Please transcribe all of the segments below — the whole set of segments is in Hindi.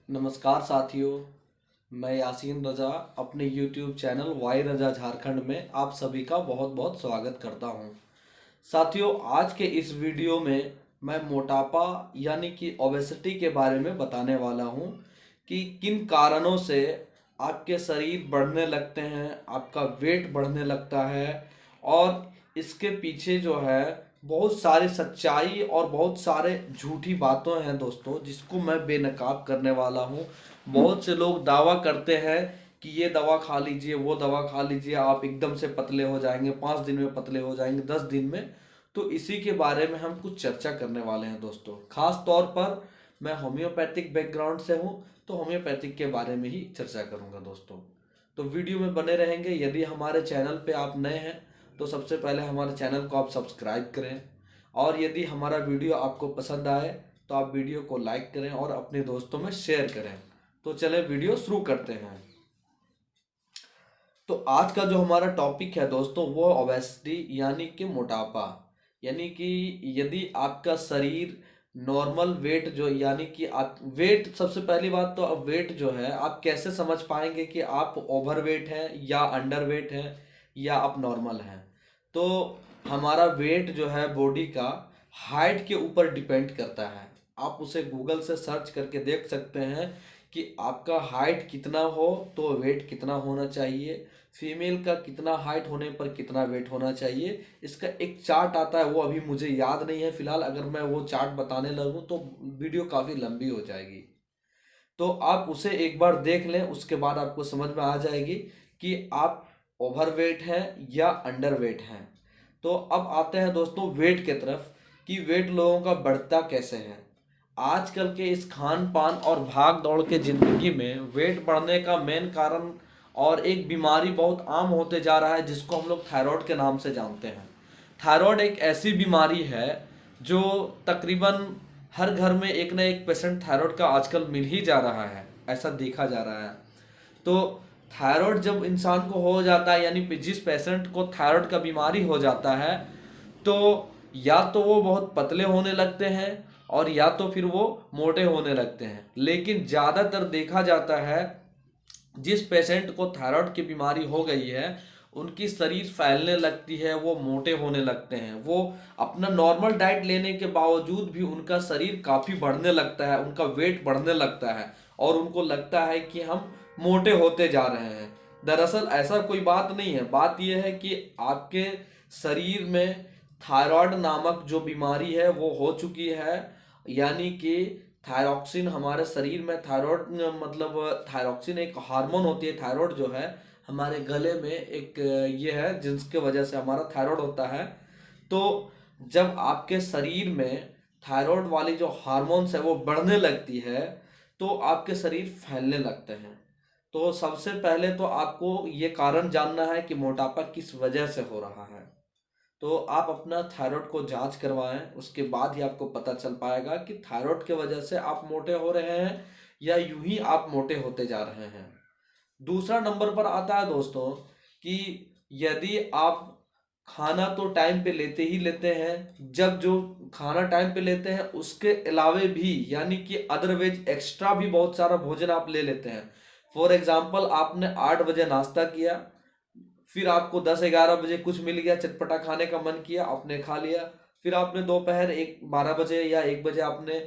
नमस्कार साथियों। मैं यासीन रजा अपने YouTube चैनल वाई रजा झारखंड में आप सभी का बहुत बहुत स्वागत करता हूं। साथियों, आज के इस वीडियो में मैं मोटापा यानी कि ओबेसिटी के बारे में बताने वाला हूं कि किन कारणों से आपके शरीर बढ़ने लगते हैं, आपका वेट बढ़ने लगता है और इसके पीछे जो है बहुत सारी सच्चाई और बहुत सारे झूठी बातें हैं दोस्तों, जिसको मैं बेनकाब करने वाला हूं। बहुत से लोग दावा करते हैं कि ये दवा खा लीजिए, वो दवा खा लीजिए, आप एकदम से पतले हो जाएंगे, 5 दिन में पतले हो जाएंगे, 10 दिन में। तो इसी के बारे में हम कुछ चर्चा करने वाले हैं दोस्तों। खास तौर पर मैं होम्योपैथिक बैकग्राउंड से हूँ, तो होम्योपैथिक के बारे में ही चर्चा करूंगा दोस्तों। तो वीडियो में बने रहेंगे। यदि हमारे चैनल पे आप नए हैं तो सबसे पहले हमारे चैनल को आप सब्सक्राइब करें, और यदि हमारा वीडियो आपको पसंद आए तो आप वीडियो को लाइक करें और अपने दोस्तों में शेयर करें। तो चलें वीडियो शुरू करते हैं। तो आज का जो हमारा टॉपिक है दोस्तों, वो ओबेसिटी यानी कि मोटापा। यानी कि यदि आपका शरीर नॉर्मल वेट जो यानी कि आप वेट, सबसे पहली बात तो अब वेट जो है आप कैसे समझ पाएंगे कि आप ओवर वेट हैं या अंडर वेट हैं या आप नॉर्मल हैं। तो हमारा वेट जो है बॉडी का हाइट के ऊपर डिपेंड करता है। आप उसे गूगल से सर्च करके देख सकते हैं कि आपका हाइट कितना हो तो वेट कितना होना चाहिए, फीमेल का कितना हाइट होने पर कितना वेट होना चाहिए। इसका एक चार्ट आता है, वो अभी मुझे याद नहीं है फिलहाल। अगर मैं वो चार्ट बताने लगूं तो वीडियो काफ़ी लंबी हो जाएगी। तो आप उसे एक बार देख लें, उसके बाद आपको समझ में आ जाएगी कि आप ओवरवेट हैं या अंडरवेट हैं। तो अब आते हैं दोस्तों वेट के तरफ, कि वेट लोगों का बढ़ता कैसे है। आजकल के इस खान पान और भाग दौड़ के ज़िंदगी में वेट बढ़ने का मेन कारण और एक बीमारी बहुत आम होते जा रहा है, जिसको हम लोग थायराइड के नाम से जानते हैं। थायराइड एक ऐसी बीमारी है जो तकरीबन हर घर में एक ना एक पेशेंट थायराइड का आजकल मिल ही जा रहा है, ऐसा देखा जा रहा है। तो थायराइड जब इंसान को हो जाता है, यानी जिस पेशेंट को थायराइड का बीमारी हो जाता है, तो या तो वो बहुत पतले होने लगते हैं और या तो फिर वो मोटे होने लगते हैं। लेकिन ज़्यादातर देखा जाता है जिस पेशेंट को थायराइड की बीमारी हो गई है, उनकी शरीर फैलने लगती है, वो मोटे होने लगते हैं। वो अपना नॉर्मल डाइट लेने के बावजूद भी उनका शरीर काफ़ी बढ़ने लगता है, उनका वेट बढ़ने लगता है और उनको लगता है कि हम मोटे होते जा रहे हैं। दरअसल ऐसा कोई बात नहीं है। बात यह है कि आपके शरीर में थायराइड नामक जो बीमारी है वो हो चुकी है। यानी कि थायरॉक्सिन हमारे शरीर में, थायराइड मतलब थायरॉक्सिन एक हार्मोन होती है। थायराइड जो है हमारे गले में एक ये है जिसके वजह से हमारा थायराइड होता है। तो जब आपके शरीर में थायराइड वाली जो हार्मोन्स है वो बढ़ने लगती है, तो आपके शरीर फैलने लगते हैं। तो सबसे पहले तो आपको ये कारण जानना है कि मोटापा किस वजह से हो रहा है। तो आप अपना थायराइड को जांच करवाएं, उसके बाद ही आपको पता चल पाएगा कि थायराइड के वजह से आप मोटे हो रहे हैं या यूं ही आप मोटे होते जा रहे हैं। दूसरा नंबर पर आता है दोस्तों कि यदि आप खाना तो टाइम पे लेते ही लेते हैं, जब जो खाना टाइम पे लेते हैं उसके अलावे भी यानी कि अदरवाइज एक्स्ट्रा भी बहुत सारा भोजन आप ले लेते हैं। फॉर एग्जाम्पल, आपने 8 बजे नाश्ता किया, फिर आपको 10-11 बजे कुछ मिल गया, चटपटा खाने का मन किया, आपने खा लिया। फिर आपने दोपहर 12 बजे या 1 बजे आपने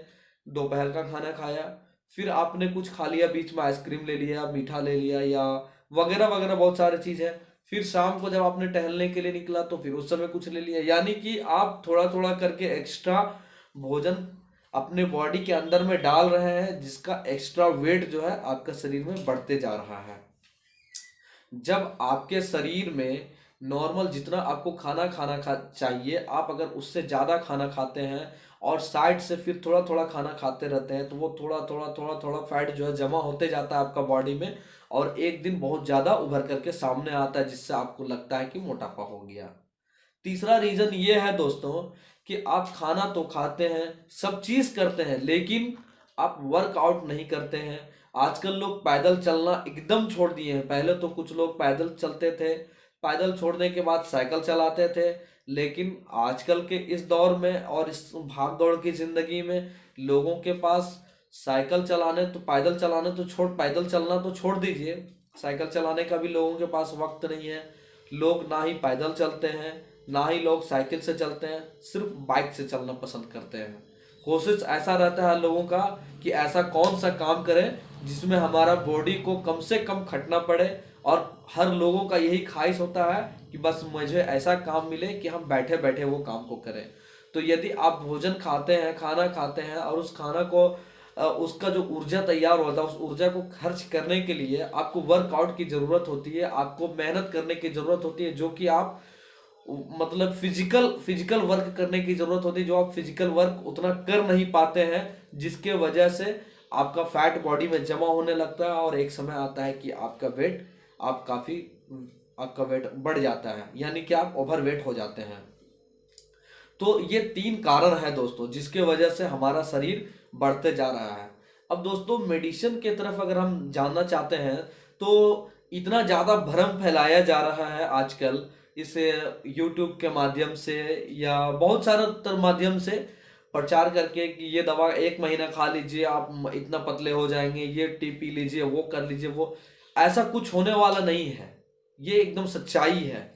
दोपहर का खाना खाया। फिर आपने कुछ खा लिया, बीच में आइसक्रीम ले लिया, मीठा ले लिया या वगैरह वगैरह बहुत सारी चीज़ है। फिर शाम को जब आपने टहलने के लिए निकला तो फिर उस समय कुछ ले लिया। यानी कि आप थोड़ा थोड़ा करके एक्स्ट्रा भोजन अपने बॉडी के अंदर में डाल रहे हैं, जिसका एक्स्ट्रा वेट जो है आपका शरीर में बढ़ते जा रहा है। जब आपके शरीर में नॉर्मल जितना आपको खाना खाना चाहिए, आप अगर उससे ज़्यादा खाना खाते हैं और साइड से फिर थोड़ा थोड़ा खाना खाते रहते हैं, तो वो थोड़ा थोड़ा थोड़ा थोड़ा फैट जो है जमा होते जाता है आपका बॉडी में, और एक दिन बहुत ज़्यादा उभर करके सामने आता है, जिससे आपको लगता है कि मोटापा हो गया। तीसरा रीज़न ये है दोस्तों कि आप खाना तो खाते हैं, सब चीज़ करते हैं, लेकिन आप वर्कआउट नहीं करते हैं। आजकल लोग पैदल चलना एकदम छोड़ दिए हैं। पहले तो कुछ लोग पैदल चलते थे, पैदल छोड़ने के बाद साइकिल चलाते थे। लेकिन आजकल के इस दौर में और इस भाग दौड़ की ज़िंदगी में लोगों के पास साइकिल चलाने तो पैदल चलाने तो छोड़ पैदल चलना तो छोड़ दीजिए, साइकिल चलाने का भी लोगों के पास वक्त नहीं है। लोग ना ही पैदल चलते हैं, ना ही लोग साइकिल से चलते हैं, सिर्फ बाइक से चलना पसंद करते हैं। कोशिश ऐसा रहता है लोगों का कि ऐसा कौन सा काम करें जिसमें हमारा बॉडी को कम से कम खटना पड़े, और हर लोगों का यही ख्वाहिश होता है कि बस मुझे ऐसा काम मिले कि हम बैठे बैठे वो काम को करें। तो यदि आप भोजन खाते हैं, खाना खाते हैं, और उस खाना को उसका जो ऊर्जा तैयार होता है, उस ऊर्जा को खर्च करने के लिए आपको वर्कआउट की जरूरत होती है, आपको मेहनत करने की जरूरत होती है, जो कि आप मतलब फिजिकल वर्क करने की जरूरत होती है, जो आप फिजिकल वर्क उतना कर नहीं पाते हैं, जिसके वजह से आपका फैट बॉडी में जमा होने लगता है, और एक समय आता है कि आप काफी आपका वेट बढ़ जाता है, यानी कि आप ओवर वेट हो जाते हैं। तो ये 3 कारण है दोस्तों जिसके वजह से हमारा शरीर बढ़ते जा रहा है। अब दोस्तों मेडिसिन के तरफ अगर हम जानना चाहते हैं, तो इतना ज़्यादा भ्रम फैलाया जा रहा है आजकल, इसे यूट्यूब के माध्यम से या बहुत सारे माध्यम से प्रचार करके कि ये दवा 1 महीना खा लीजिए आप इतना पतले हो जाएंगे, ये टी पी लीजिए, वो कर लीजिए, वो ऐसा कुछ होने वाला नहीं है। ये एकदम सच्चाई है।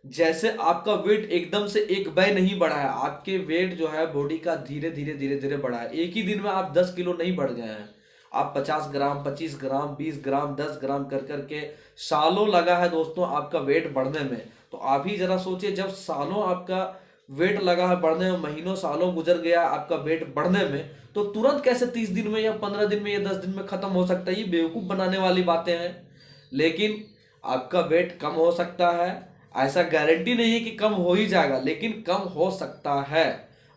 जैसे आपका वेट एकदम से एक बाय नहीं बढ़ा है, आपके वेट जो है बॉडी का धीरे धीरे धीरे धीरे बढ़ा है। एक ही दिन में आप 10 किलो नहीं बढ़ गए हैं, आप 50 ग्राम, 25 ग्राम, 20 ग्राम, 10 ग्राम कर करके सालों लगा है दोस्तों आपका वेट बढ़ने में। तो आप ही जरा सोचिए, जब सालों आपका वेट लगा है बढ़ने में, महीनों सालों गुजर गया आपका वेट बढ़ने में, तो तुरंत कैसे 30 दिन में या 15 दिन में या 10 दिन में खत्म हो सकता है? ये बेवकूफ बनाने वाली बातें हैं। लेकिन आपका वेट कम हो सकता है, ऐसा गारंटी नहीं है कि कम हो ही जाएगा, लेकिन कम हो सकता है।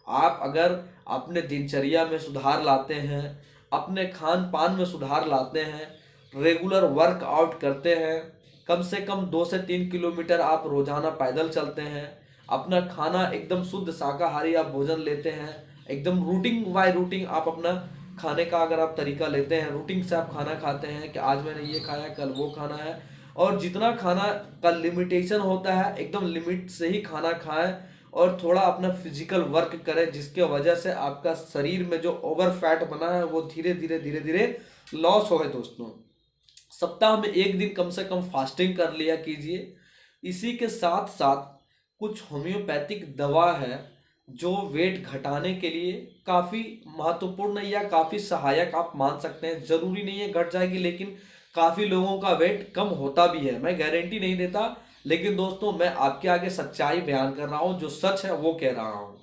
आप अगर अपने दिनचर्या में सुधार लाते हैं, अपने खान पान में सुधार लाते हैं, रेगुलर वर्कआउट करते हैं, कम से कम 2 से 3 किलोमीटर आप रोजाना पैदल चलते हैं, अपना खाना एकदम शुद्ध शाकाहारी आप भोजन लेते हैं, एकदम रूटीन बाय रूटीन आप अपना खाने का अगर आप तरीका लेते हैं, रूटीन से आप खाना खाते हैं कि आज मैंने ये खाया, कल वो खाना है, और जितना खाना का लिमिटेशन होता है एकदम लिमिट से ही खाना खाएं, और थोड़ा अपना फिजिकल वर्क करें, जिसके वजह से आपका शरीर में जो ओवर फैट बना है वो धीरे धीरे धीरे धीरे लॉस हो। दोस्तों सप्ताह में 1 दिन कम से कम फास्टिंग कर लिया कीजिए। इसी के साथ साथ कुछ होम्योपैथिक दवा है जो वेट घटाने के लिए काफ़ी महत्वपूर्ण या काफ़ी सहायक आप मान सकते हैं। जरूरी नहीं है घट जाएगी, लेकिन काफ़ी लोगों का वेट कम होता भी है। मैं गारंटी नहीं देता, लेकिन दोस्तों मैं आपके आगे सच्चाई बयान कर रहा हूँ, जो सच है वो कह रहा हूँ।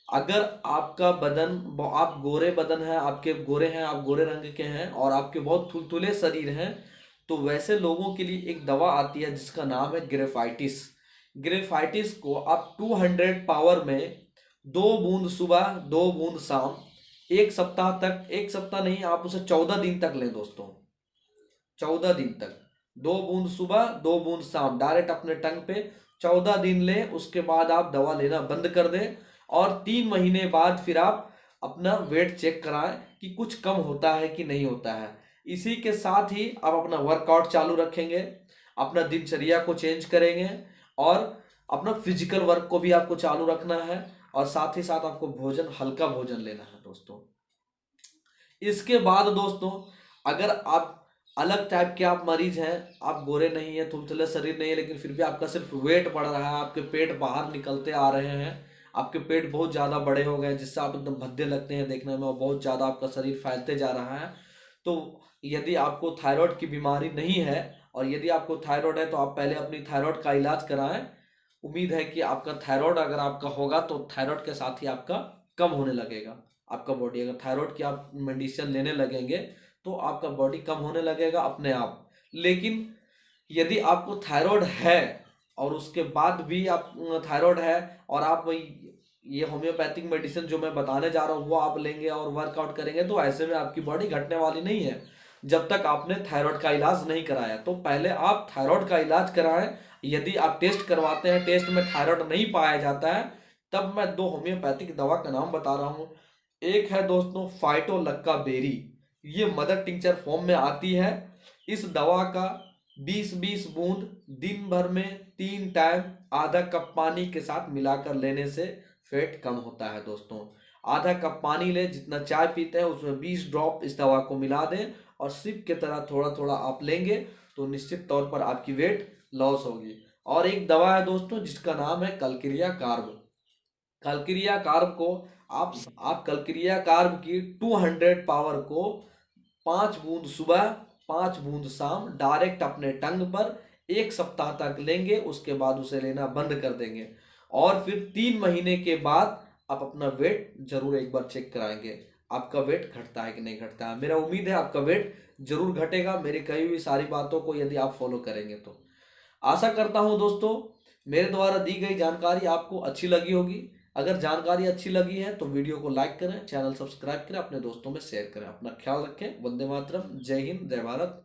अगर आपका बदन, आप गोरे बदन है, आपके गोरे हैं, आप गोरे रंग के हैं और आपके बहुत थुलथुले शरीर हैं, तो वैसे लोगों के लिए एक दवा आती है जिसका नाम है ग्रेफाइटिस। ग्रेफाइटिस को आप 200 पावर में 2 बूंद सुबह, 2 बूंद शाम, 1 सप्ताह तक, 1 सप्ताह नहीं, आप उसे 14 दिन तक लें दोस्तों। 14 दिन तक 2 बूंद सुबह, 2 बूंद शाम, डायरेक्ट अपने टंग पे 14 दिन लें। उसके बाद आप दवा लेना बंद कर दें, और 3 महीने बाद फिर आप अपना वेट चेक कराएं कि कुछ कम होता है कि नहीं होता है। इसी के साथ ही आप अपना वर्कआउट चालू रखेंगे, अपना दिनचर्या को चेंज करेंगे, और अपना फिजिकल वर्क को भी आपको चालू रखना है, और साथ ही साथ आपको भोजन, हल्का भोजन लेना है दोस्तों। इसके बाद दोस्तों, अगर आप अलग टाइप के आप मरीज हैं, आप गोरे नहीं है, थुलथुले शरीर नहीं है, लेकिन फिर भी आपका सिर्फ वेट बढ़ रहा है, आपके पेट बाहर निकलते आ रहे हैं, आपके पेट बहुत ज़्यादा बड़े हो गए जिससे आप एकदम भद्दे लगते हैं देखने में, और बहुत ज़्यादा आपका शरीर फैलते जा रहा है, तो यदि आपको थायराइड की बीमारी नहीं है, और यदि आपको थायराइड है तो आप पहले अपनी थायराइड का इलाज कराएं। उम्मीद है कि आपका थायराइड अगर आपका होगा तो थायराइड के साथ ही आपका कम होने लगेगा आपका बॉडी। अगर थायराइड की आप मेडिसिन लेने लगेंगे तो आपका बॉडी कम होने लगेगा अपने आप। लेकिन यदि आपको थायराइड है और उसके बाद भी आप थायराइड है और आप ये होम्योपैथिक मेडिसिन जो मैं बताने जा रहा हूँ वो आप लेंगे और वर्कआउट करेंगे, तो ऐसे में आपकी बॉडी घटने वाली नहीं है जब तक आपने थायराइड का इलाज नहीं कराया। तो पहले आप थायराइड का इलाज कराएं। यदि आप टेस्ट करवाते हैं, टेस्ट में थायराइड नहीं पाया जाता है, तब मैं 2 होम्योपैथिक दवा का नाम बता रहा हूँ। एक है दोस्तों फाइटोलक्का बेरी, ये मदर टिंचर फॉर्म में आती है। इस दवा का 20-20 बूंद दिन भर में 3 टाइम आधा कप पानी के साथ मिलाकर लेने से फैट कम होता है दोस्तों। आधा कप पानी लें, जितना चाय पीते हैं उसमें 20 ड्रॉप इस दवा को मिला दें और सिप के तरह थोड़ा थोड़ा आप लेंगे तो निश्चित तौर पर आपकी वेट लॉस होगी। और एक दवा है दोस्तों जिसका नाम है कलक्रिया कार्ब। कलक्रिया कार्ब को आप कलक्रिया कार्ब की 200 पावर को 5 बूंद सुबह 5 बूंद शाम डायरेक्ट अपने टंग पर 1 सप्ताह तक लेंगे, उसके बाद उसे लेना बंद कर देंगे। और फिर 3 महीने के बाद आप अपना वेट जरूर एक बार चेक कराएंगे, आपका वेट घटता है कि नहीं घटता है। मेरा उम्मीद है आपका वेट जरूर घटेगा, मेरी कही हुई सारी बातों को यदि आप फॉलो करेंगे तो। आशा करता हूं दोस्तों मेरे द्वारा दी गई जानकारी आपको अच्छी लगी होगी। अगर जानकारी अच्छी लगी है तो वीडियो को लाइक करें, चैनल सब्सक्राइब करें, अपने दोस्तों में शेयर करें। अपना ख्याल रखें। वंदे मातरम। जय हिंद, जय भारत।